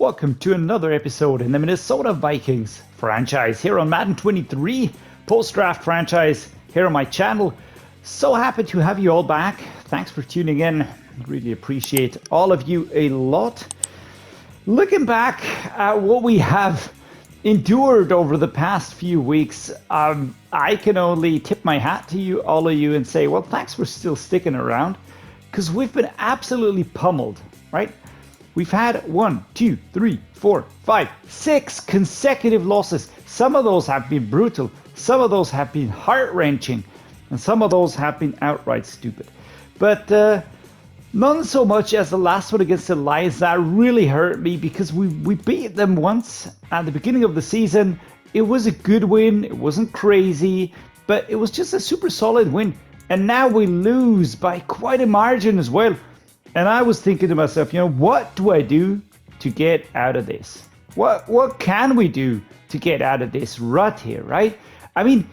Welcome to another episode in the Minnesota Vikings franchise here on Madden 23, post-draft franchise here on my channel. So happy to have you all back. Thanks for tuning in. Really appreciate all of you a lot. Looking back at what we have endured over the past few weeks, I can only tip my hat to you, all of you, and say, well, thanks for still sticking around, because we've been absolutely pummeled, right? We've had 1, 2, 3, 4, 5, 6 consecutive losses. Some of those have been brutal, some of those have been heart-wrenching, and some of those have been outright stupid. But none so much as the last one against the Lions. That really hurt me because we beat them once at the beginning of the season. It was a good win. It wasn't crazy, but it was just a super solid win. And now we lose by quite a margin as well. And I was thinking to myself, what do I do to get out of this? What can we do to get out of this rut here, right? I mean,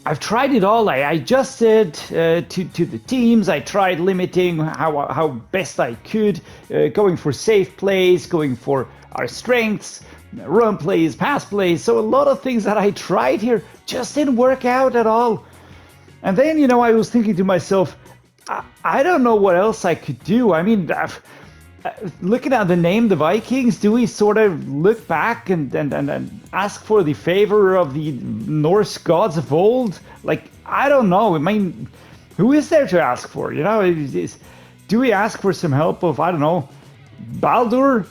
I've tried it all. I adjusted to the teams. I tried limiting how best I could, going for safe plays, going for our strengths, run plays, pass plays. So a lot of things that I tried here just didn't work out at all. And then, I was thinking to myself, I don't know what else I could do. I mean, looking at the name, the Vikings, do we sort of look back and ask for the favor of the Norse gods of old? Like, I don't know. I mean, who is there to ask for? Do we ask for some help of, I don't know, Baldur,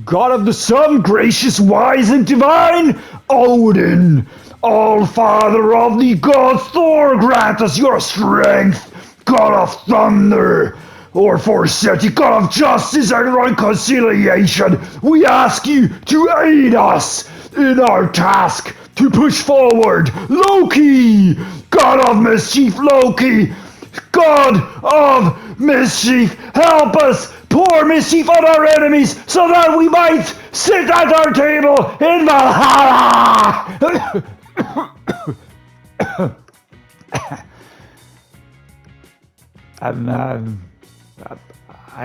god of the sun, gracious, wise, and divine? Odin, all-father of the gods, Thor, grant us your strength. God of thunder, or Forseti, God of justice and reconciliation, we ask you to aid us in our task to push forward. Loki, God of mischief, Loki, God of mischief, help us pour mischief on our enemies so that we might sit at our table in Valhalla. I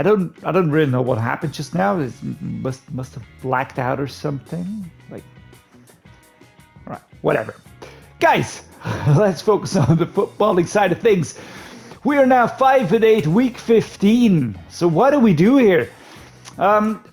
don't really know what happened just now. It must have blacked out or something. Like, all right, whatever. Guys, let's focus on the footballing side of things. We are now 5-8, week 15. So what do we do here?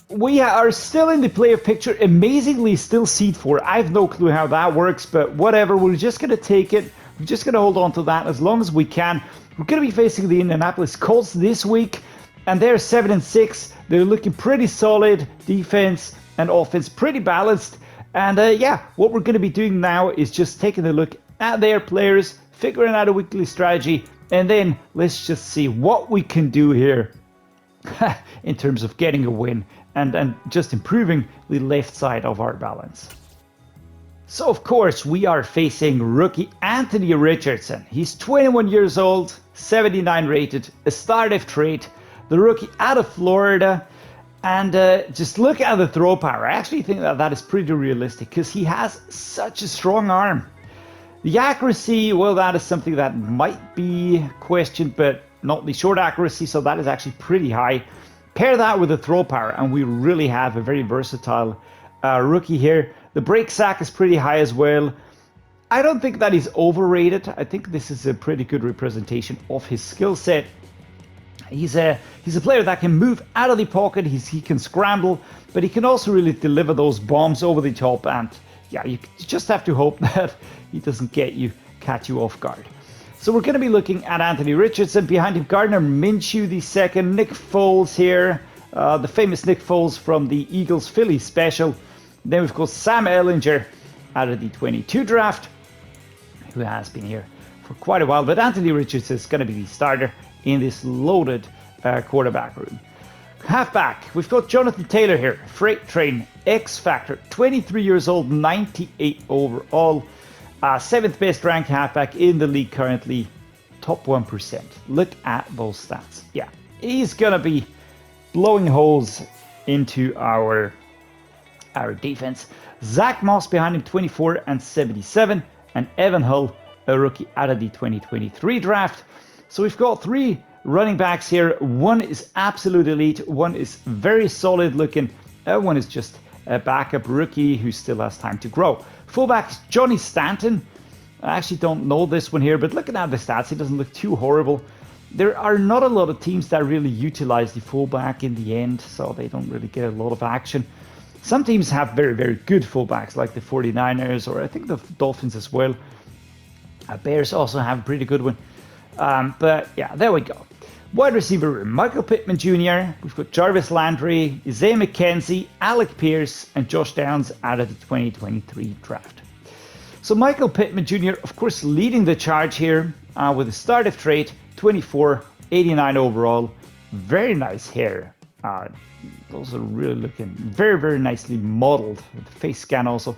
We are still in the playoff picture. Amazingly, still seed 4. I have no clue how that works, but whatever. We're just gonna take it. We're just gonna hold on to that as long as we can. We're going to be facing the Indianapolis Colts this week, and they're 7-6. They're looking pretty solid, defense and offense, pretty balanced. And what we're going to be doing now is just taking a look at their players, figuring out a weekly strategy, and then let's just see what we can do here in terms of getting a win and just improving the left side of our balance. So, of course, we are facing rookie Anthony Richardson. He's 21 years old, 79 rated, a star-def trait, the rookie out of Florida. And just look at the throw power. I actually think that is pretty realistic because he has such a strong arm. The accuracy, well, that is something that might be questioned, but not the short accuracy, so that is actually pretty high. Pair that with the throw power, and we really have a very versatile rookie here. The break sack is pretty high as well. I don't think that he's overrated. I think this is a pretty good representation of his skill set. He's a player that can move out of the pocket. He can scramble, but he can also really deliver those bombs over the top. And yeah, you just have to hope that he doesn't catch you off guard. So we're going to be looking at Anthony Richardson. Behind him, Gardner Minshew the second, Nick Foles here, the famous Nick Foles from the Eagles-Philly special. Then we've got Sam Ehlinger out of the 22 draft, who has been here for quite a while. But Anthony Richardson is going to be the starter in this loaded quarterback room. Halfback, we've got Jonathan Taylor here, freight train, X Factor, 23 years old, 98 overall, 7th best ranked halfback in the league currently, top 1%. Look at those stats. Yeah, he's going to be blowing holes into our defense. Zach Moss behind him, 24 and 77, and Evan Hull, a rookie out of the 2023 draft. So we've got 3 running backs here. One is absolute elite, one is very solid looking, One is just a backup rookie who still has time to grow. Fullback Johnny Stanton. I actually don't know this one here, but looking at the stats, he doesn't look too horrible. There are not a lot of teams that really utilize the fullback in the end, so they don't really get a lot of action. Some teams have very, very good fullbacks, like the 49ers, or I think the Dolphins as well. Bears also have a pretty good one. But yeah, there we go. Wide receiver, Michael Pittman Jr. We've got Jarvis Landry, Isaiah McKenzie, Alec Pierce, and Josh Downs out of the 2023 draft. So Michael Pittman Jr., of course, leading the charge here with a startup trait, 24, 89 overall. Very nice hair. Those are really looking very, very nicely modeled with the face scan also.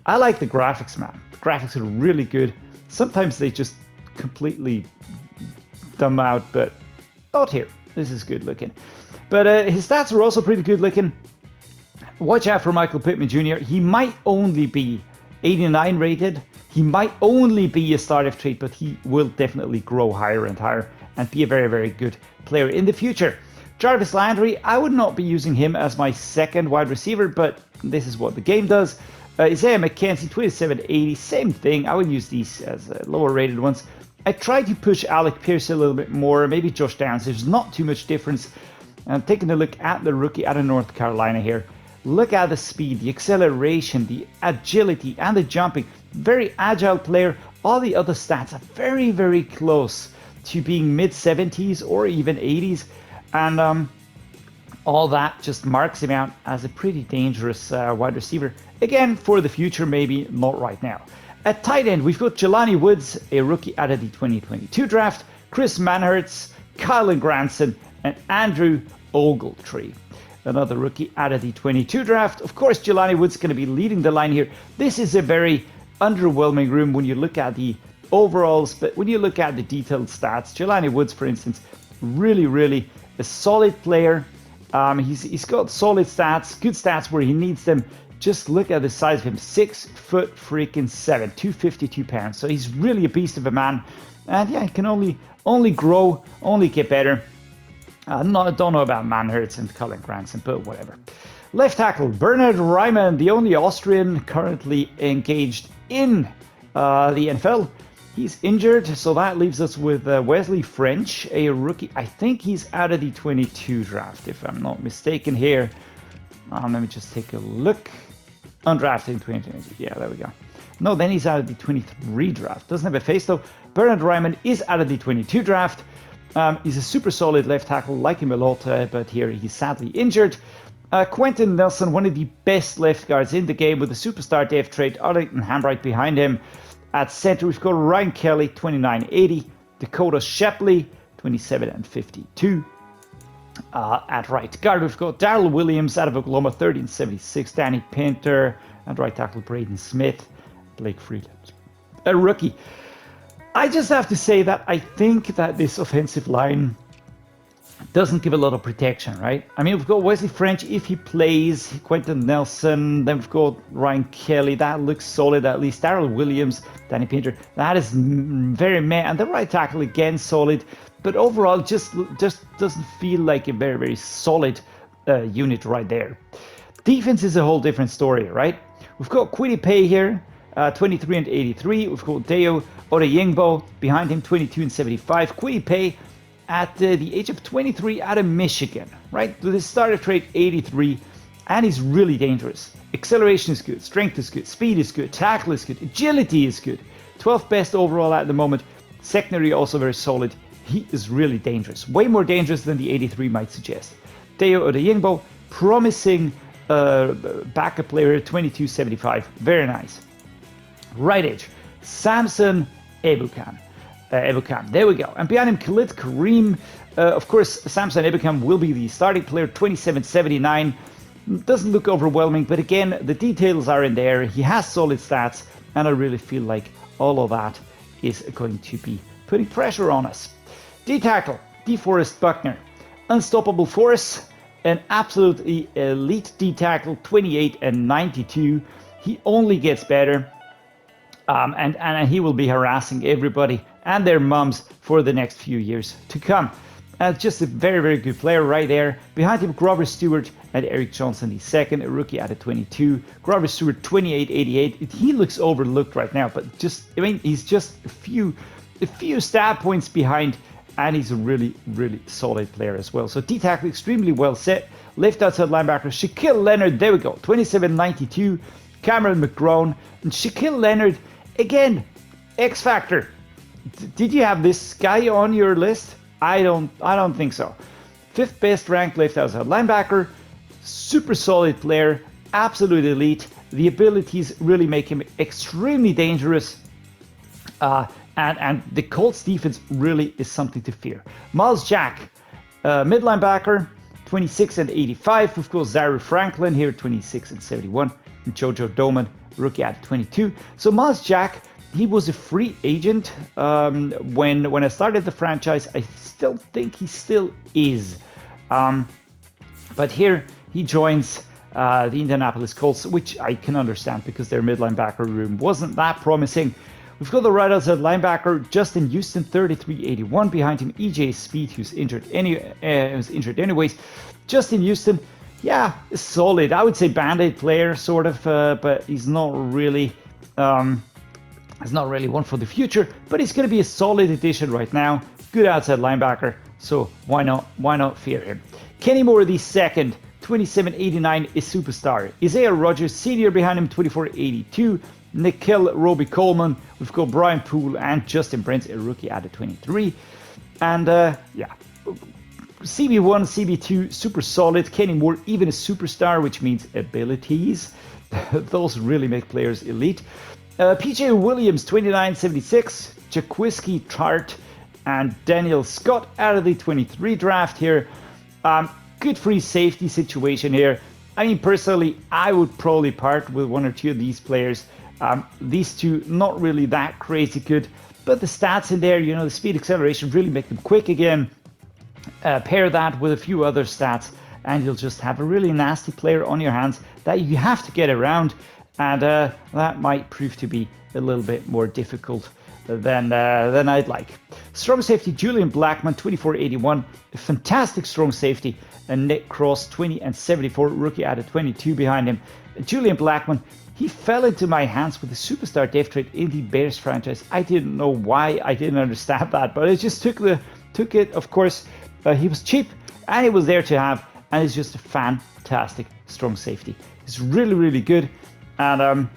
I like the graphics, man. The graphics are really good. Sometimes they just completely dumb out, but not here. This is good looking. But his stats are also pretty good looking. Watch out for Michael Pittman Jr. He might only be 89 rated. He might only be a startup trait, but he will definitely grow higher and higher and be a very, very good player in the future. Jarvis Landry, I would not be using him as my second wide receiver, but this is what the game does. Isaiah McKenzie, 2780, same thing. I would use these as lower rated ones. I tried to push Alec Pierce a little bit more, maybe Josh Downs. There's not too much difference. I'm taking a look at the rookie out of North Carolina here. Look at the speed, the acceleration, the agility, and the jumping. Very agile player. All the other stats are very, very close to being mid-70s or even 80s. And all that just marks him out as a pretty dangerous wide receiver. Again, for the future, maybe not right now. At tight end, we've got Jelani Woods, a rookie out of the 2022 draft, Chris Manhertz, Kylan Granson, and Andrew Ogletree, another rookie out of the 22 draft. Of course, Jelani Woods is going to be leading the line here. This is a very underwhelming room when you look at the overalls, but when you look at the detailed stats, Jelani Woods, for instance, really a solid player. He's got solid stats, good stats where he needs them. Just look at the size of him, 6'7", 252 pounds. So he's really a beast of a man. And yeah, he can only grow, only get better. I don't know about Manhertz and Colin Granson, but whatever. Left tackle, Bernhard Raimann, the only Austrian currently engaged in the NFL. He's injured, so that leaves us with Wesley French, a rookie. I think he's out of the 22 draft, if I'm not mistaken here. Let me just take a look. Undrafted in 2020. Yeah, there we go. No, then he's out of the 23 draft. Doesn't have a face though. Bernhard Raimann is out of the 22 draft. He's a super solid left tackle, like him a lot, but here he's sadly injured. Quentin Nelson, one of the best left guards in the game with a superstar depth trait. Arlington Hambright behind him. At center, we've got Ryan Kelly, 2980. Dakota Shepley, 2752. At right guard, we've got Darrell Williams out of Oklahoma, 1376. Danny Pinter. And right tackle, Braden Smith. Blake Freeland, a rookie. I just have to say that I think that this offensive line doesn't give a lot of protection, right? I mean, we've got Wesley French if he plays, Quentin Nelson, then we've got Ryan Kelly. That looks solid at least. Darrell Williams, Danny Pinter. That is very meh. And the right tackle, again, solid. But overall, just doesn't feel like a very, very solid unit right there. Defense is a whole different story, right? We've got Kwity Paye here, 23 and 83. We've got Deo Odeyingbo behind him, 22 and 75. Kwity Paye at the age of 23 out of Michigan, right? With his starter trait, 83, and he's really dangerous. Acceleration is good, strength is good, speed is good, tackle is good, agility is good. 12th best overall at the moment. Secondary also very solid. He is really dangerous, way more dangerous than the 83 might suggest. Deo Odeyingbo, promising backup player, 2275, very nice. Right edge, Samson Ebukam. There we go. And behind him, Khalid Kareem. Of course, Samson Ebukam will be the starting player, 2779. Doesn't look overwhelming, but again, the details are in there. He has solid stats, and I really feel like all of that is going to be putting pressure on us. D-tackle, DeForest Buckner. Unstoppable force, an absolutely elite D-tackle, 28 and 92. He only gets better. And he will be harassing everybody and their mums for the next few years to come. Just a very, very good player right there. Behind him, Grover Stewart and Eric Johnson, the second, a rookie at a 22. Grover Stewart, 28-88. He looks overlooked right now, but he's just a few stat points behind, and he's a really, really solid player as well. So D-tackle, extremely well set. Left outside linebacker, Shaquille Leonard, there we go, 27-92. Cameron McGrone, and Shaquille Leonard, again, X Factor. Did you have this guy on your list? I don't think so. 5th best ranked left outside linebacker, super solid player, absolute elite. The abilities really make him extremely dangerous. And the Colts defense really is something to fear. Miles Jack, mid linebacker, 26-85. Of course, Zaire Franklin here, 26-71. And Jojo Doman, rookie at 22. So Miles Jack, he was a free agent when I started the franchise. I still think he still is. But here he joins the Indianapolis Colts, which I can understand because their mid linebacker room wasn't that promising. We've got the right outside linebacker, Justin Houston, 33-81. Behind him, EJ Speed, who's injured anyways. Justin Houston, yeah, solid. I would say band-aid player, sort of, but he's not really one for the future. But he's going to be a solid addition right now. Good outside linebacker, so why not fear him? Kenny Moore, the second, 27-89, is superstar. Isaiah Rodgers, senior, behind him, 24-82. Nikhil Roby-Coleman, we've got Brian Poole and Justin Brent, a rookie at a 23. And yeah, CB1, CB2, super solid. Kenny Moore, even a superstar, which means abilities. Those really make players elite. PJ Williams, 29-76. Jaquiski Tart and Daniel Scott out of the 23 draft here. Good free safety situation here. I mean, personally, I would probably part with one or two of these players. These two, not really that crazy good, but the stats in there, the speed, acceleration, really make them quick again. Pair that with a few other stats, and you'll just have a really nasty player on your hands that you have to get around, and that might prove to be a little bit more difficult than I'd like. Strong safety, Julian Blackmon, 24-81, a fantastic strong safety, and Nick Cross, 20-74, rookie at a 22 behind him. Julian Blackmon, he fell into my hands with a superstar depth trade in the Bears franchise. I didn't know why. I didn't understand that, but I just took it. Of course, he was cheap and he was there to have, and he's just a fantastic strong safety. He's really, really good, and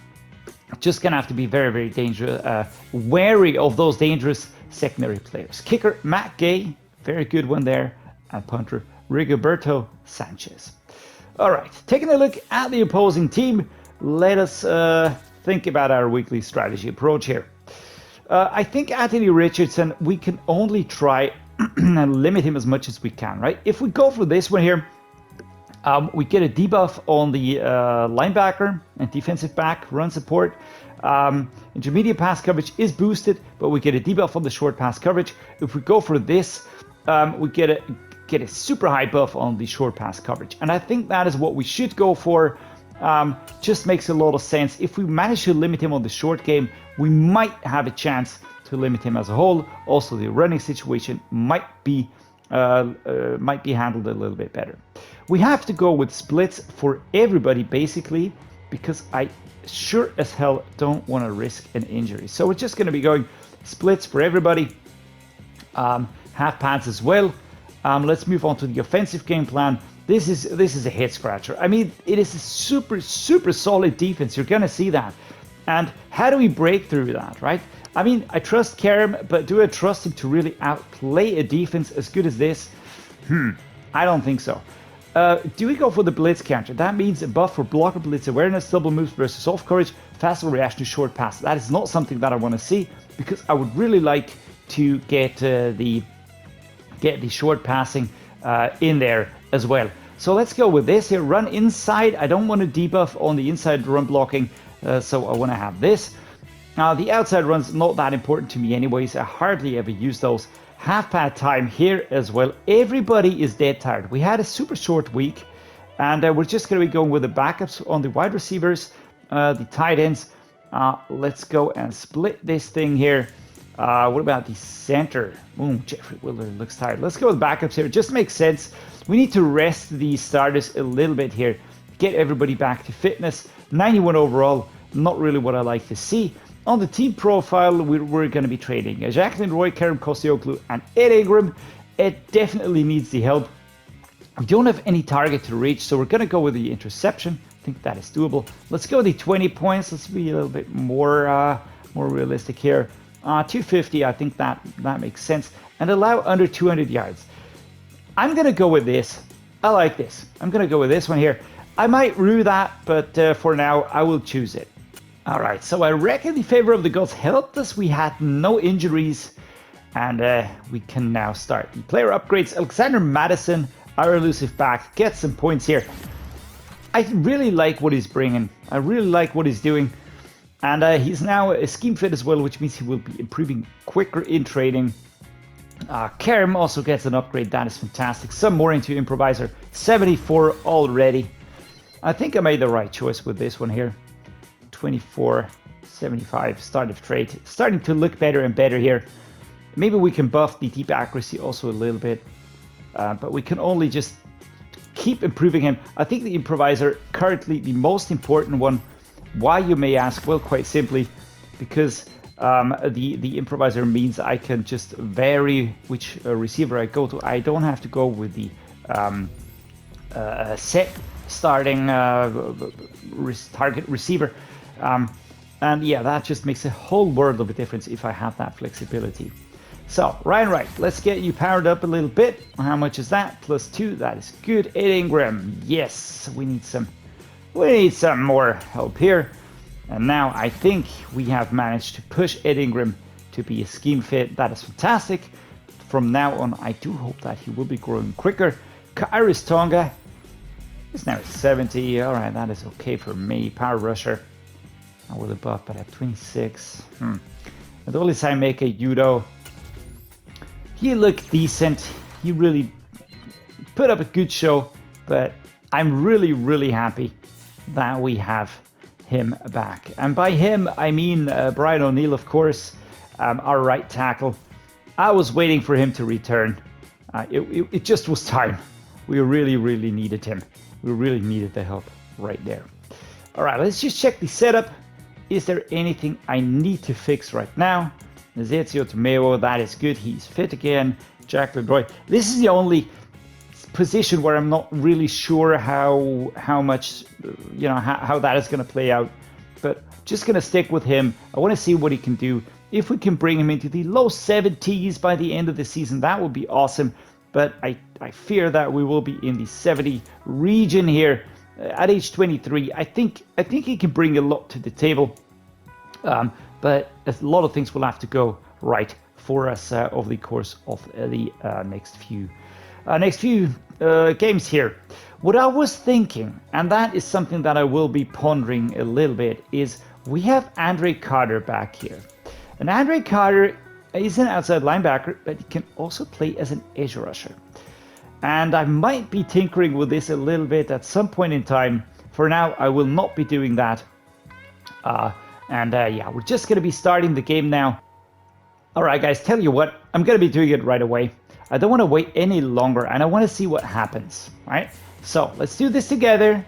just gonna have to be very, very dangerous, wary of those dangerous secondary players. Kicker Matt Gay, very good one there, and punter Rigoberto Sanchez. All right, taking a look at the opposing team. Let us think about our weekly strategy approach here. I think Anthony Richardson, we can only try and limit him as much as we can, right? If we go for this one here, we get a debuff on the linebacker and defensive back run support. Intermediate pass coverage is boosted, but we get a debuff on the short pass coverage. If we go for this, we get a super high buff on the short pass coverage. And I think that is what we should go for. Just makes a lot of sense. If we manage to limit him on the short game, we might have a chance to limit him as a whole. Also, the running situation might be handled a little bit better. We have to go with splits for everybody, basically, because I sure as hell don't want to risk an injury. So we're just going to be going splits for everybody, half pads as well. Let's move on to the offensive game plan. This is a head scratcher. I mean, it is a super, super solid defense. You're going to see that. And how do we break through that, right? I mean, I trust Kerem, but do I trust him to really outplay a defense as good as this? I don't think so. Do we go for the blitz counter? That means a buff for blocker blitz awareness, double moves versus off coverage, faster reaction to short pass. That is not something that I want to see, because I would really like to get the short passing in there as well. So let's go with this here. Run inside. I don't want to debuff on the inside run blocking, so I want to have this. Now the outside run's not that important to me anyways. I hardly ever use those. Half pad time here as well. Everybody is dead tired. We had a super short week, and we're just going to be going with the backups on the wide receivers, the tight ends. Let's go and split this thing here. What about the center? Jeffrey Willard looks tired. Let's go with backups here. It just makes sense. We need to rest the starters a little bit here. Get everybody back to fitness. 91 overall. Not really what I like to see. On the team profile, we're going to be trading Jaquelin Roy, Kerem Koscielny, and Ed Ingram. It definitely needs the help. We don't have any target to reach, so we're going to go with the interception. I think that is doable. Let's go with the 20 points. Let's be a little bit more realistic here. 250, I think that makes sense. And allow under 200 yards. I'm going to go with this. I like this. I'm going to go with this one here. I might rue that, but for now, I will choose it. All right, so I reckon the favor of the gods helped us. We had no injuries, and we can now start the player upgrades. Alexander Madison, our elusive back, gets some points here. I really like what he's bringing. I really like what he's doing. And he's now a scheme fit as well, which means he will be improving quicker in trading. Kerem also gets an upgrade. That is fantastic. Some more into improviser. 74 already. I think I made the right choice with this one here. 24, 75, start of trade. Starting to look better and better here. Maybe we can buff the deep accuracy also a little bit. But we can only just keep improving him. I think the improviser, currently the most important one. Why, you may ask? Well, quite simply, because the improviser means I can just vary which receiver I go to. I don't have to go with the set starting target receiver. And yeah, that just makes a whole world of a difference if I have that flexibility. So, Ryan Wright, let's get you powered up a little bit. How much is that? +2, that is good. Ed Ingram, yes, we need some more help here. And now I think we have managed to push Ed Ingram to be a scheme fit. That is fantastic. From now on, I do hope that he will be growing quicker. Kairis Tonga is now at 70. All right, that is okay for me. Power rusher. I will buff, but at 26. Adolisai Meka Yudo. He looked decent. He really put up a good show, but I'm really, really happy that we have him back. And by him, I mean Brian O'Neill, of course, our right tackle. I was waiting for him to return. It just was time. We really, really needed him. We really needed the help right there. All right, let's just check the setup. Is there anything I need to fix right now? Ezio Tomeo, that is good. He's fit again. Jaquelin Roy. This is the only position where I'm not really sure how much, how that is going to play out. But just going to stick with him. I want to see what he can do. If we can bring him into the low 70s by the end of the season, that would be awesome. But I fear that we will be in the 70 region here at age 23. I think he can bring a lot to the table. But a lot of things will have to go right for us over the course of the next few games here. What I was thinking, and that is something that I will be pondering a little bit, is we have Andre Carter back here. And Andre Carter is an outside linebacker, but he can also play as an edge rusher. And I might be tinkering with this a little bit at some point in time. For now, I will not be doing that. Yeah, we're just going to be starting the game now. All right, guys, tell you what, I'm going to be doing it right away. I don't want to wait any longer, and I want to see what happens, right? So let's do this together.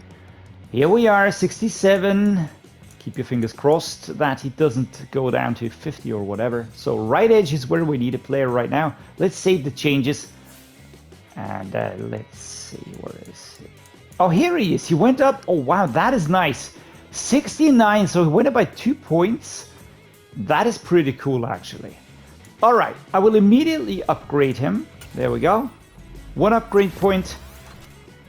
Here we are, 67. Keep your fingers crossed that it doesn't go down to 50 or whatever. So right edge is where we need a player right now. Let's save the changes. And let's see, where is he? Oh, here he is. He went up. Oh, wow, that is nice. 69, so he went up by 2 points. That is pretty cool, actually. All right, I will immediately upgrade him. There we go. 1 upgrade point.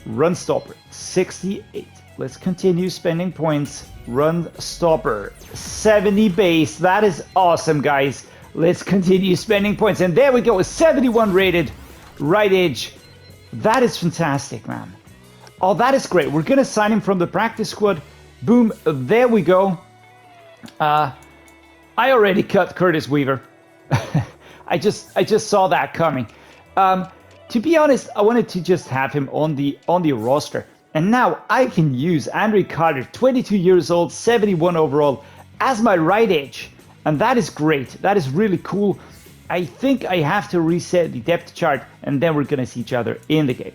Run stopper, 68. Let's continue spending points. Run stopper, 70 base. That is awesome, guys. Let's continue spending points. And there we go, a 71 rated right edge. That is fantastic, man. Oh, that is great. We're going to sign him from the practice squad. Boom, there we go. I already cut Curtis Weaver. I just saw that coming. To be honest, I wanted to just have him on the roster. And now I can use Andre Carter, 22 years old, 71 overall, as my right edge. And that is great. That is really cool. I think I have to reset the depth chart, and then we're going to see each other in the game.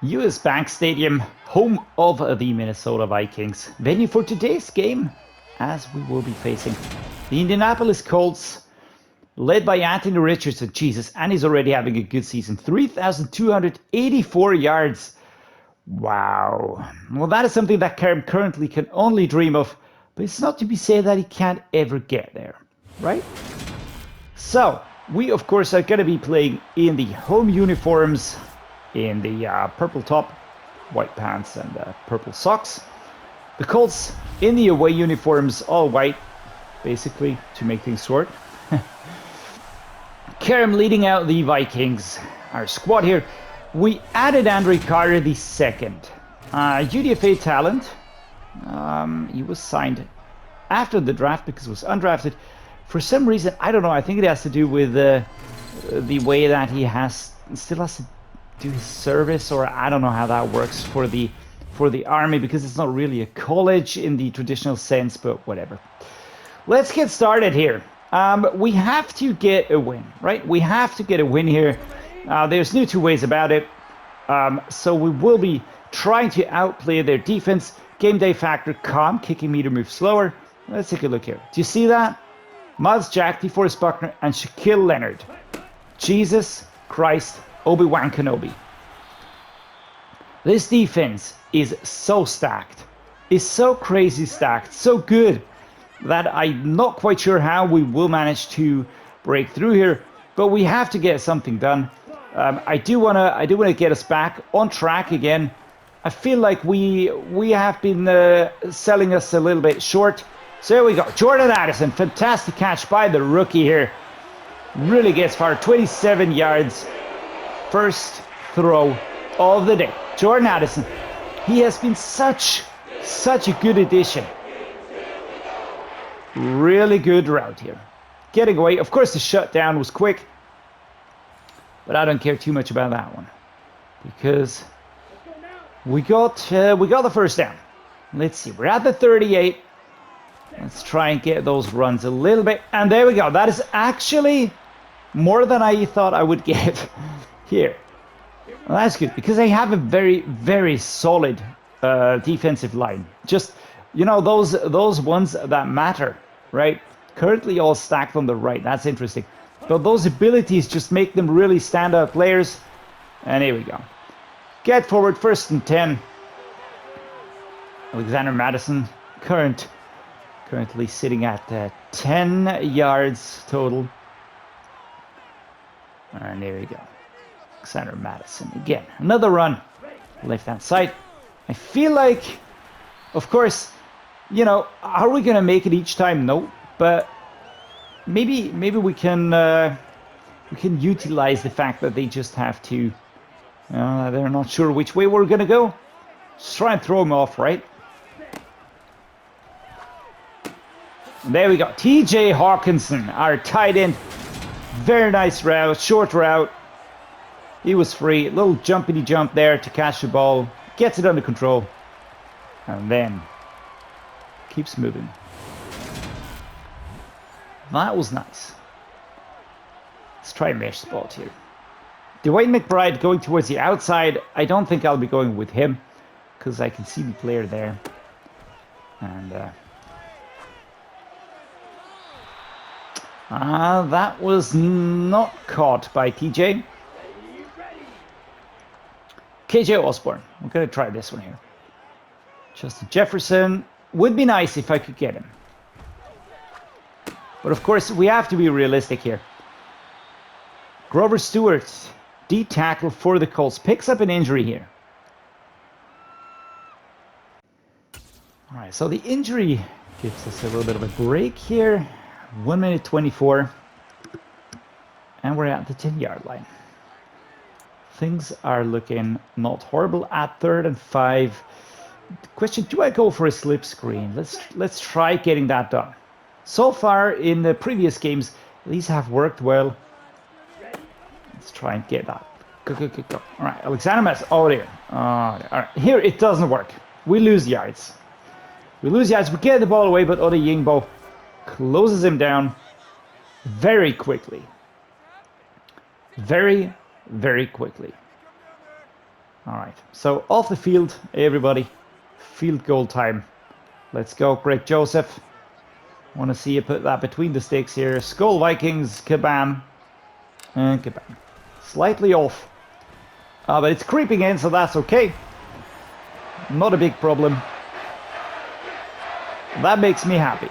US Bank Stadium, home of the Minnesota Vikings. Venue for today's game, as we will be facing the Indianapolis Colts, led by Anthony Richardson. Jesus, and he's already having a good season. 3,284 yards. Wow. Well, that is something that Kerem currently can only dream of, but it's not to be said that he can't ever get there, right? So, we of course are going to be playing in the home uniforms, in the purple top, white pants, and purple socks. The Colts in the away uniforms, all white, basically, to make things short. Kerem leading out the Vikings. Our squad here. We added Andre Carter the second. UDFA talent. He was signed after the draft because he was undrafted. For some reason, I don't know, I think it has to do with the way that he still has to do his service, or I don't know how that works for the army, because it's not really a college in the traditional sense, but whatever. Let's get started here. We have to get a win, right? We have to get a win here. There's no two ways about it. So we will be trying to outplay their defense. Game day factor, calm, kicking meter move slower. Let's take a look here. Do you see that? Miles Jack, DeForest Buckner, and Shaquille Leonard. Jesus Christ, Obi-Wan Kenobi. This defense is so stacked. Is so crazy stacked, so good, that I'm not quite sure how we will manage to break through here, but we have to get something done. I do wanna get us back on track again. I feel like we have been selling us a little bit short. So here we go. Jordan Addison, fantastic catch by the rookie here. Really gets far, 27 yards. First throw of the day. Jordan Addison, he has been such a good addition. Really good route here. Getting away. Of course, the shutdown was quick, but I don't care too much about that one because we got the first down. Let's see. We're at the 38. Let's try and get those runs a little bit. And there we go. That is actually more than I thought I would get here. Well, that's good because they have a very, very solid defensive line. Just, you know, those ones that matter, right? Currently all stacked on the right. That's interesting. But those abilities just make them really standout players. And here we go. Get forward, 1st and 10. Alexander Madison, currently sitting at 10 yards total. And there we go. Alexander Madison again. Another run. Left-hand side. I feel like, of course, you know, are we going to make it each time? No. But maybe we can utilize the fact that they just have to, they're not sure which way we're going to go. Just try and throw them off, right? And there we go. TJ Hawkinson, our tight end. Very nice route, short route. He was free. A little jumpity jump there to catch the ball. Gets it under control. And then keeps moving. That was nice. Let's try and mesh the ball here. DeWayne McBride going towards the outside. I don't think I'll be going with him because I can see the player there. And that was not caught by TJ. KJ Osborne. We're going to try this one here. Justin Jefferson. Would be nice if I could get him. But of course, we have to be realistic here. Grover Stewart, D tackle for the Colts, picks up an injury here. All right, so the injury gives us a little bit of a break here. 1 minute 24. And we're at the 10-yard line. Things are looking not horrible at 3rd and 5. The question, do I go for a slip screen? Let's try getting that done. So far in the previous games, these have worked well. Let's try and get that. Go. All right, Alexander Madison. Oh, there. All right, here it doesn't work. We lose yards. We get the ball away, but Ode Yingbo closes him down very quickly. Very, very quickly. All right, so off the field, everybody. Field goal time. Let's go, Greg Joseph. Want to see you put that between the sticks here. Skull Vikings, kabam. And kabam. Slightly off. But it's creeping in, so that's okay. Not a big problem. That makes me happy.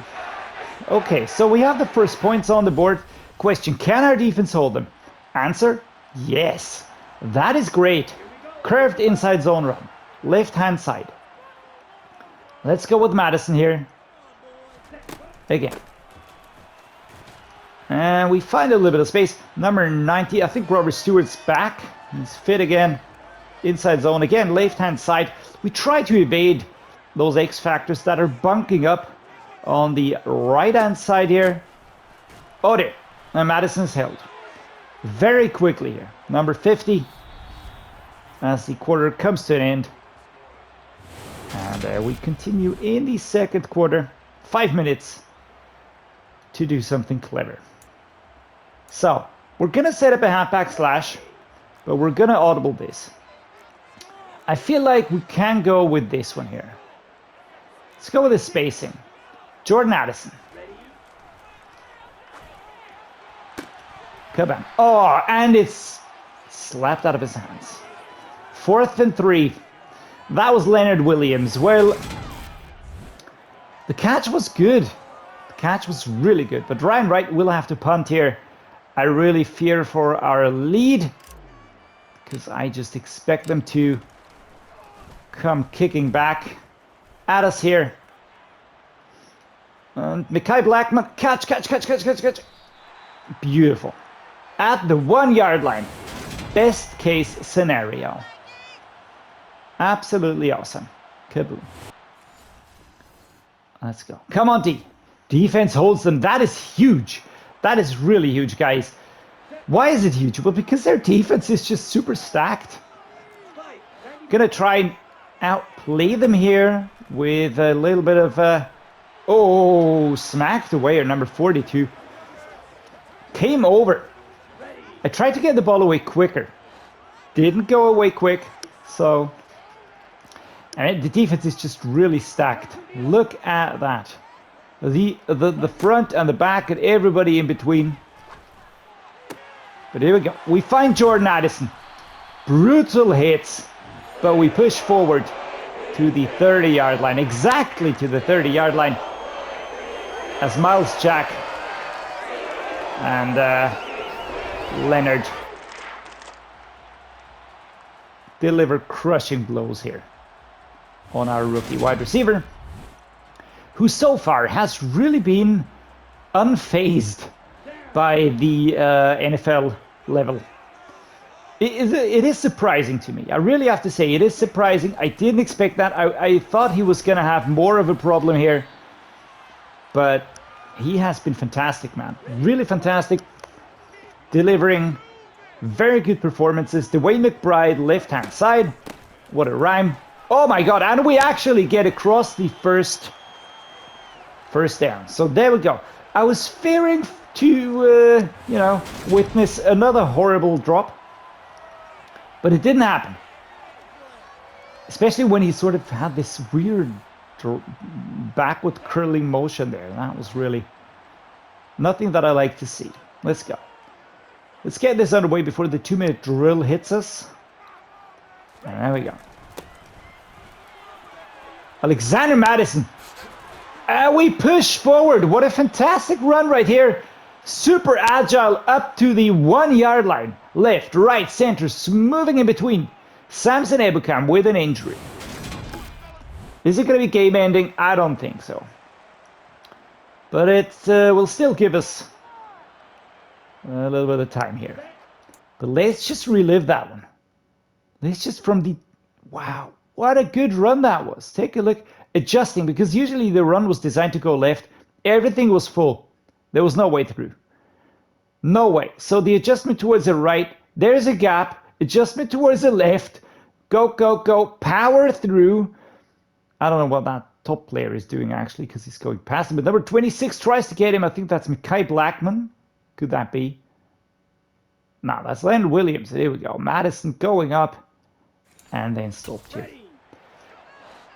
Okay, so we have the first points on the board. Question, can our defense hold them? Answer, yes. That is great. Curved inside zone run. Left-hand side. Let's go with Madison here. Again. And we find a little bit of space. Number 90, I think Robert Stewart's back. He's fit again. Inside zone again, left-hand side. We try to evade those X factors that are bunking up on the right-hand side here. Oh dear. And Madison's held. Very quickly here. Number 50. As the quarter comes to an end. And we continue in the second quarter. 5 minutes to do something clever. So, we're going to set up a halfback slash, but we're going to audible this. I feel like we can go with this one here. Let's go with the spacing. Jordan Addison. Kabam. Oh, and it's slapped out of his hands. 4th and 3. That was Leonard Williams. Well, the catch was good. The catch was really good. But Ryan Wright will have to punt here. I really fear for our lead, because I just expect them to come kicking back at us here. And Mekhi Blackmon, catch. Beautiful. At the 1 yard line. Best case scenario. Absolutely awesome. Kaboom. Let's go. Come on, D. Defense holds them. That is huge. That is really huge, guys. Why is it huge? Well, because their defense is just super stacked. Gonna try and outplay them here with a little bit of... oh, smacked away, or number 42. Came over. I tried to get the ball away quicker. Didn't go away quick, so... And the defense is just really stacked. Look at that. The front and the back and everybody in between. But here we go. We find Jordan Addison. Brutal hits. But we push forward to the 30-yard line. Exactly to the 30-yard line. As Miles Jack and Leonard deliver crushing blows here on our rookie wide receiver, who so far has really been unfazed by the NFL level. It is surprising to me. I really have to say, it is surprising. I didn't expect that. I thought he was going to have more of a problem here. But he has been fantastic, man. Really fantastic. Delivering very good performances. DeWayne McBride, left-hand side. What a rhyme. Oh my god, and we actually get across the first down. So there we go. I was fearing to, witness another horrible drop. But it didn't happen. Especially when he sort of had this weird backward curling motion there. That was really nothing that I like to see. Let's go. Let's get this underway before the 2-minute drill hits us. And there we go. Alexander Madison. We push forward. What a fantastic run right here. Super agile up to the 1 yard line. Left, right, center, moving in between. Samson Ebukam with an injury. Is it going to be game ending? I don't think so. But it will still give us a little bit of time here. But let's just relive that one. Let's just from the... Wow, what a good run that was. Take a look. Adjusting, because usually the run was designed to go left. Everything was full. There was no way through. No way. So the adjustment towards the right, there's a gap. Adjustment towards the left. Go, go, go. Power through. I don't know what that top player is doing actually, because he's going past him. But number 26 tries to get him. I think that's Mekhi Blackmon. Could that be? No, that's Leonard Williams. There we go. Madison going up and then stopped here.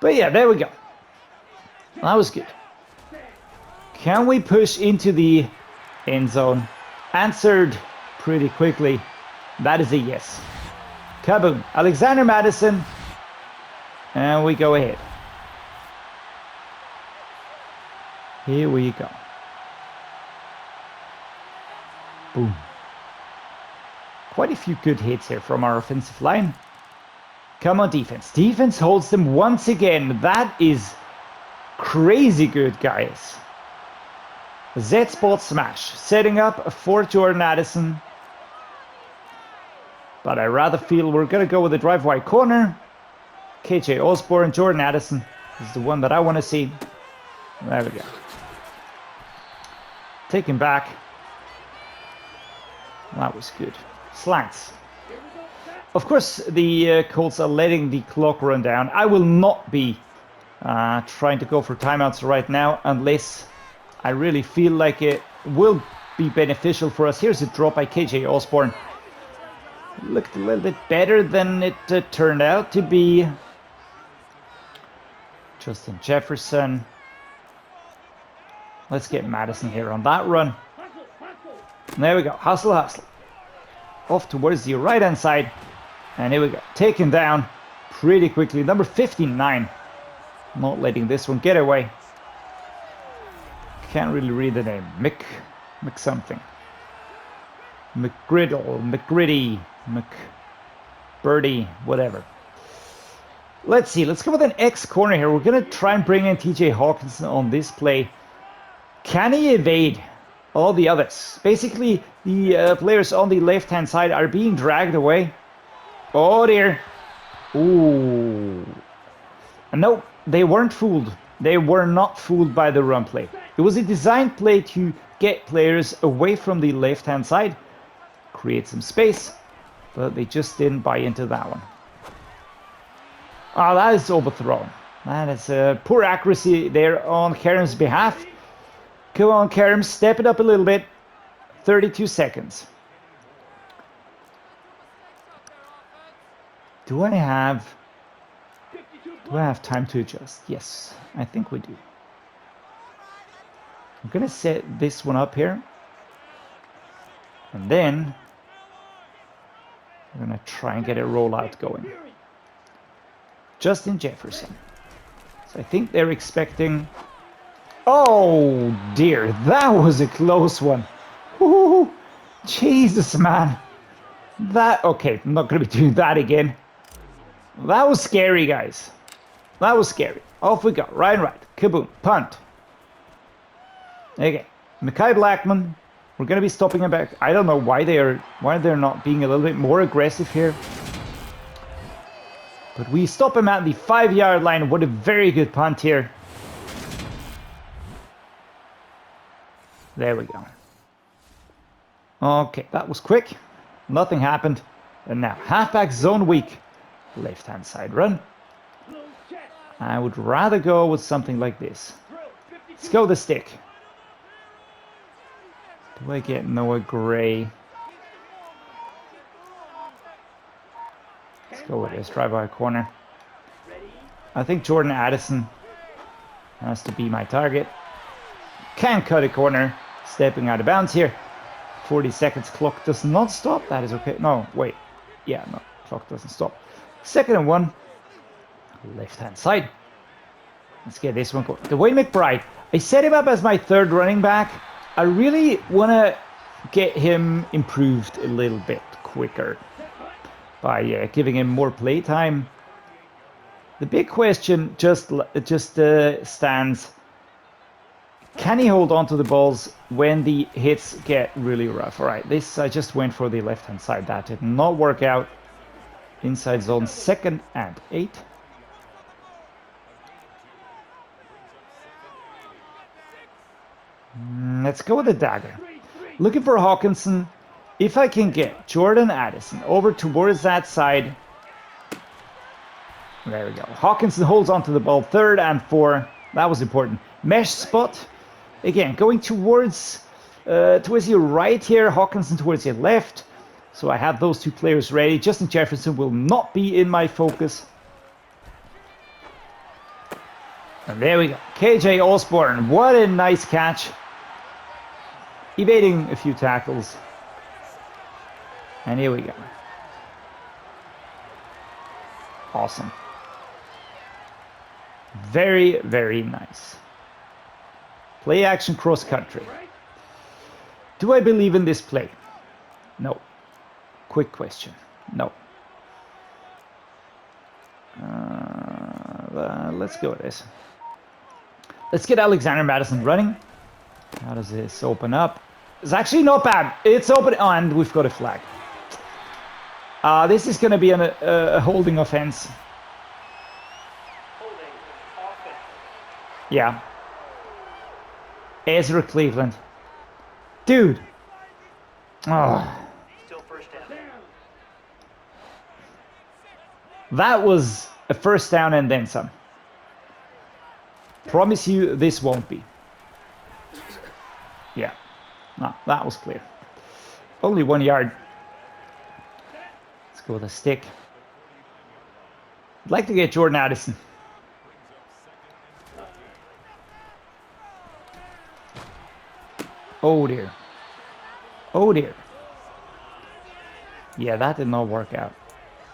But yeah, there we go. That was good. Can we push into the end zone? Answered pretty quickly. That is a yes. Kaboom. Alexander Madison. And we go ahead. Here we go. Boom. Quite a few good hits here from our offensive line. Come on, defense. Defense holds them once again. That is crazy good, guys. Z-spot smash. Setting up for Jordan Addison. But I rather feel we're going to go with the drive wide corner. KJ Osborne, Jordan Addison is the one that I want to see. There we go. Take him back. That was good. Slants. Of course, the Colts are letting the clock run down. I will not be trying to go for timeouts right now unless I really feel like it will be beneficial for us. Here's a drop by KJ Osborne. Looked a little bit better than it turned out to be. Justin Jefferson. Let's get Madison here on that run. There we go. Hustle, hustle. Off towards the right-hand side. And here we go. Taken down pretty quickly. Number 59. Not letting this one get away. Can't really read the name. Mick something. McGriddle, McGritty, McBirdie, whatever. Let's see. Let's go with an X corner here. We're going to try and bring in TJ Hawkinson on this play. Can he evade all the others? Basically, the players on the left-hand side are being dragged away. Oh, dear. Ooh. No, they weren't fooled. They were not fooled by the run play. It was a designed play to get players away from the left-hand side, create some space, but they just didn't buy into that one. Oh, that is overthrown. That is poor accuracy there on Karam's behalf. Come on, Karam, step it up a little bit. 32 seconds. Do I have time to adjust? Yes, I think we do. I'm going to set this one up here. And then we're going to try and get a rollout going. Justin Jefferson. So I think they're expecting... Oh dear, that was a close one. Ooh, Jesus, man. Okay, I'm not going to be doing that again. That was scary, guys. That was scary. Off we go. Right. Kaboom. Punt. Okay. Mekhi Blackmon. We're going to be stopping him back. I don't know why they're not being a little bit more aggressive here. But we stop him at the 5-yard line. What a very good punt here. There we go. Okay, that was quick. Nothing happened. And now, halfback zone weak. Left-hand side run. I would rather go with something like this. Let's go the stick. Do I get Noah Gray? Let's go with this. Drive by corner. I think Jordan Addison has to be my target. Can cut a corner. Stepping out of bounds here. 40 seconds. Clock does not stop. That is okay. No, wait. Yeah, no. Clock doesn't stop. 2nd and 1. Left-hand side. Let's get this one going. DeWayne McBride. I set him up as my 3rd running back. I really want to get him improved a little bit quicker by giving him more play time. The big question just stands. Can he hold on to the balls when the hits get really rough? All right, this I just went for the left-hand side. That did not work out. Inside zone, 2nd and 8. Let's go with the dagger. Looking for Hawkinson. If I can get Jordan Addison over towards that side. There we go. Hawkinson holds onto the ball. 3rd and 4. That was important. Mesh spot. Again, going towards your right here. Hawkinson towards your left. So I have those 2 players ready. Justin Jefferson will not be in my focus. And there we go. KJ Osborne. What a nice catch. Evading a few tackles. And here we go. Awesome. Very, very nice. Play action cross country. Do I believe in this play? No. Quick question. No. Let's go with this. Let's get Alexander Madison running. How does this open up? It's actually not bad. It's open. Oh, and we've got a flag. This is going to be a holding offense. Yeah. Ezra Cleveland. Dude. Oh. That was a first down and then some. Promise you this won't be. Yeah. No, that was clear. Only 1 yard. Let's go with a stick. I'd like to get Jordan Addison. Oh dear. Oh dear. Yeah, that did not work out.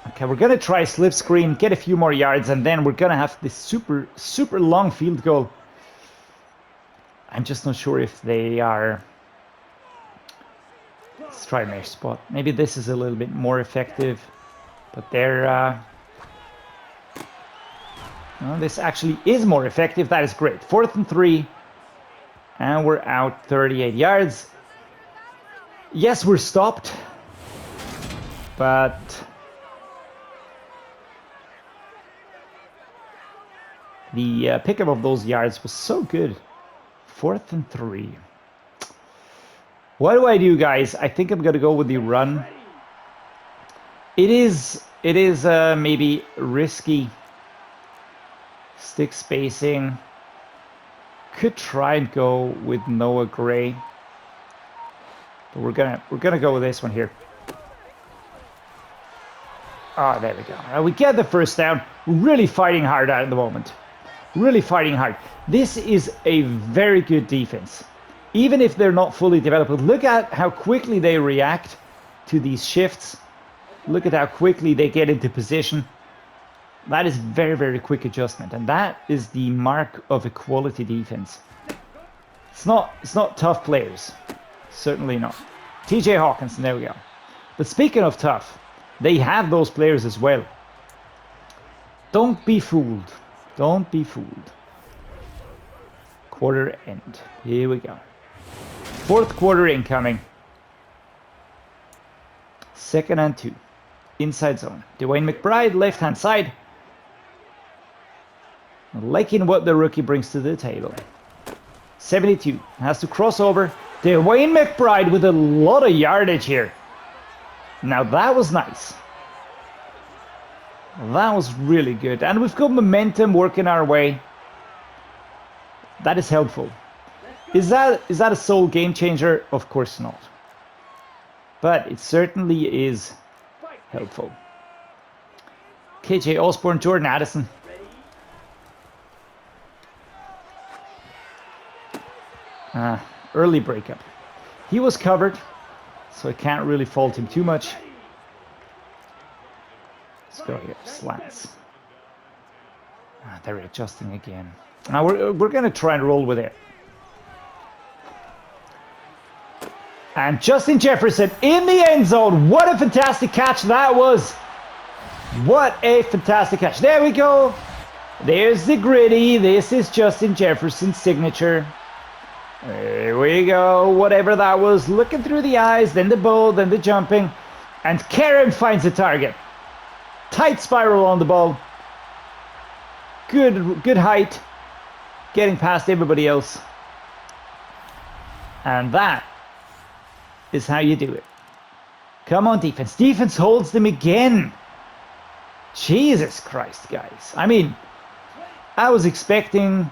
Okay, we're gonna try slip screen, get a few more yards, and then we're gonna have this super long field goal. I'm just not sure if they are. Let's try mesh spot. Maybe this is a little bit more effective, but they're. Well, this actually is more effective. That is great. 4th and 3, and we're out 38 yards. Yes, we're stopped, but. The pickup of those yards was so good. 4th and 3. What do I do, guys? I think I'm gonna go with the run. It is maybe risky. Stick spacing. Could try and go with Noah Gray, but we're gonna go with this one here. Ah, there we go. We get the first down. We're really fighting hard at the moment. Really fighting hard. This is a very good defense. Even if they're not fully developed, look at how quickly they react to these shifts. Look at how quickly they get into position. That is very, very quick adjustment. And that is the mark of a quality defense. It's not tough players. Certainly not. TJ Hawkinson, there we go. But speaking of tough, they have those players as well. Don't be fooled. Don't be fooled. Quarter end. Here we go. 4th quarter incoming. 2nd and 2. Inside zone. DeWayne McBride, left-hand side. Liking what the rookie brings to the table. 72. Has to cross over. DeWayne McBride with a lot of yardage here. Now that was nice. That was really good. And we've got momentum working our way. That is helpful. Is that a sole game changer? Of course not. But it certainly is helpful. KJ Osborne, Jordan Addison. Early breakup. He was covered, so I can't really fault him too much. Let's go here, slants. They're adjusting again. Now we're going to try and roll with it. And Justin Jefferson in the end zone. What a fantastic catch that was. What a fantastic catch. There we go. There's the gritty. This is Justin Jefferson's signature. There we go. Whatever that was. Looking through the eyes, then the bowl, then the jumping. And Karen finds the target. Tight spiral on the ball. Good height. Getting past everybody else. And that is how you do it. Come on, defense. Defense holds them again. Jesus Christ, guys. I mean, I was expecting...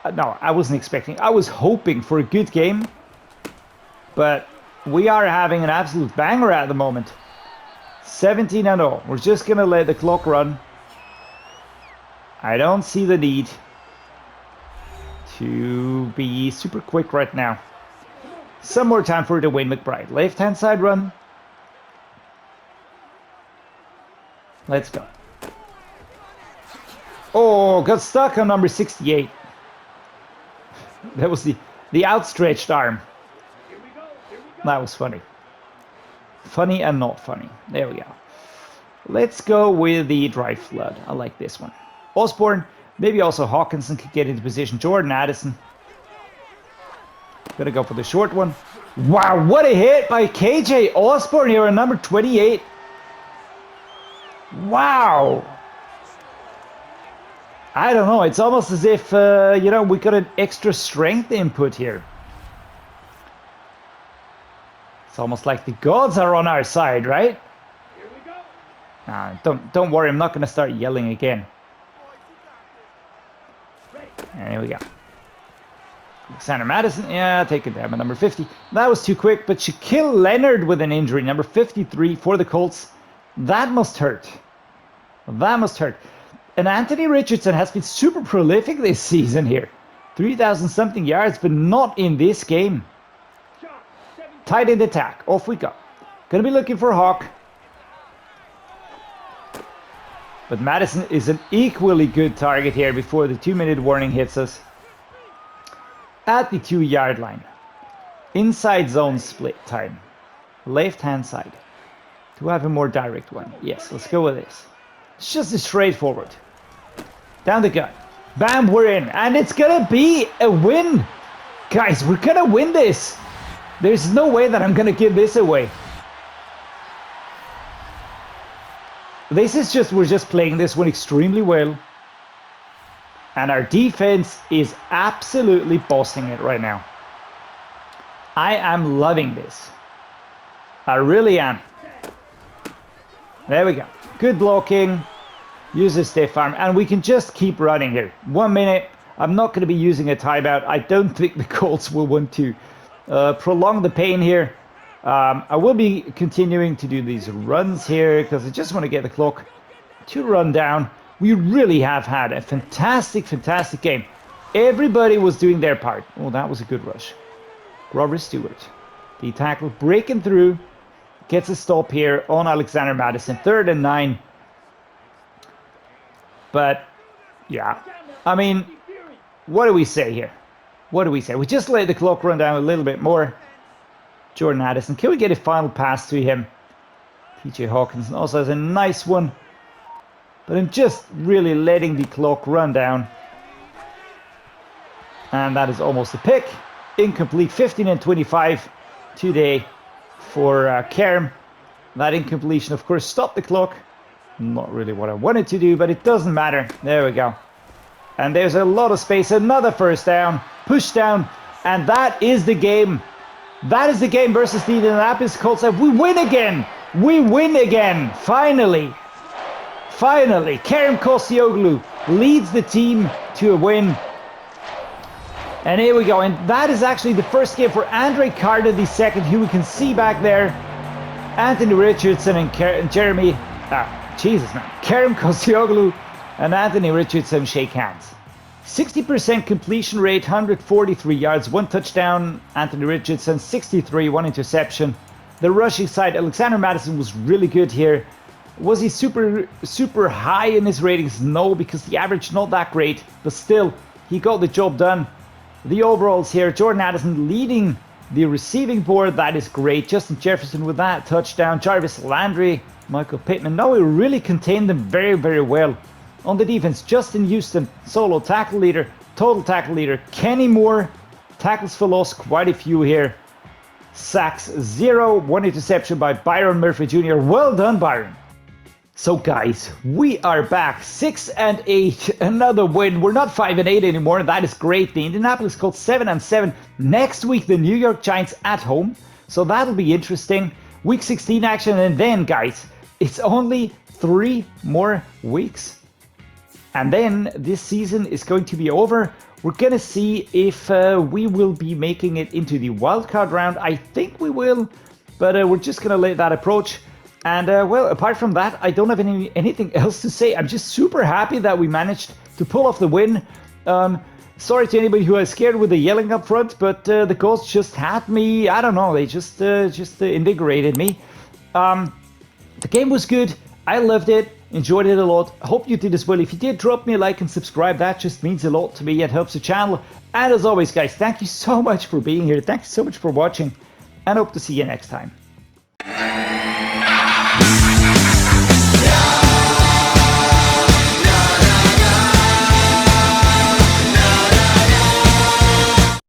no, I wasn't expecting. I was hoping for a good game. But we are having an absolute banger at the moment. 17-0. We're just going to let the clock run. I don't see the need to be super quick right now. Some more time for DeWayne McBride. Left-hand side run. Let's go. Oh, got stuck on number 68. That was the outstretched arm. That was funny. Funny and not funny. There we go. Let's go with the drive flood. I like this one. Osborne, maybe also Hawkinson could get into position. Jordan Addison. Gonna go for the short one. Wow, what a hit by KJ Osborne here on number 28. Wow. I don't know. It's almost as if, you know, we got an extra strength input here. It's almost like the gods are on our side, right? Here we go. Don't worry. I'm not going to start yelling again. And here we go. Alexander Madison, yeah, take it down at number 50. That was too quick, but Shaquille Leonard with an injury, number 53 for the Colts. That must hurt. That must hurt. And Anthony Richardson has been super prolific this season here. 3,000 something yards, but not in this game. Tight end attack. Off we go. Gonna be looking for Hawk. But Madison is an equally good target here before the 2-minute warning hits us. At the 2-yard line. Inside zone split time. Left hand side. Do I have a more direct one? Yes, let's go with this. It's just as straightforward. Down the gut. Bam, we're in. And it's gonna be a win. Guys, we're gonna win this. There's no way that I'm gonna give this away. This is just, we're just playing this one extremely well. And our defense is absolutely bossing it right now. I am loving this. I really am. There we go. Good blocking. Use a stiff arm. And we can just keep running here. 1 minute. I'm not going to be using a timeout. I don't think the Colts will want to prolong the pain here. I will be continuing to do these runs here because I just want to get the clock to run down. We really have had a fantastic, fantastic game. Everybody was doing their part. Oh, that was a good rush. Robert Stewart, the tackle breaking through, gets a stop here on Alexander Madison. 3rd and 9. But, yeah, I mean, what do we say here? What do we say? We just let the clock run down a little bit more. Jordan Addison, can we get a final pass to him? TJ Hawkinson also has a nice one. But I'm just really letting the clock run down. And that is almost a pick. Incomplete. 15 and 25 today for Kerm. That incompletion, of course, stopped the clock. Not really what I wanted to do, but it doesn't matter. There we go. And there's a lot of space. Another first down. Push down. And that is the game. That is the game versus the Indianapolis Colts. We win again. We win again. Finally. Finally, Kerem Koscioglu leads the team to a win. And here we go. And that is actually the first game for Andre Carter II, who we can see back there. Anthony Richardson and Jeremy... Jesus, man. Kerem Koscioglu and Anthony Richardson shake hands. 60% completion rate, 143 yards, 1 touchdown. Anthony Richardson, 63, 1 interception. The rushing side, Alexander Madison was really good here. Was he super high in his ratings? No, because the average not that great, but still, he got the job done. The overalls here, Jordan Addison leading the receiving board. That is great. Justin Jefferson with that touchdown. Jarvis Landry, Michael Pittman. No, we really contained them very, very well. On the defense, Justin Houston, solo tackle leader, total tackle leader. Kenny Moore, tackles for loss, quite a few here. Sacks 0, 1 interception by Byron Murphy Jr. Well done, Byron. So guys, we are back 6 and 8, another win. We're not 5 and 8 anymore. That is great. The Indianapolis Colts 7 and 7. Next week, the New York Giants at home. So that'll be interesting. Week 16 action, and then guys, it's only 3 more weeks. And then this season is going to be over. We're going to see if we will be making it into the wildcard round. I think we will, but we're just going to let that approach. And well, apart from that, I don't have anything else to say. I'm just super happy that we managed to pull off the win. Sorry to anybody who was scared with the yelling up front, but the goals just had me. I don't know, they just invigorated me. The game was good. I loved it. Enjoyed it a lot. Hope you did as well. If you did, drop me a like and subscribe. That just means a lot to me. It helps the channel. And as always, guys, thank you so much for being here. Thank you so much for watching. And hope to see you next time.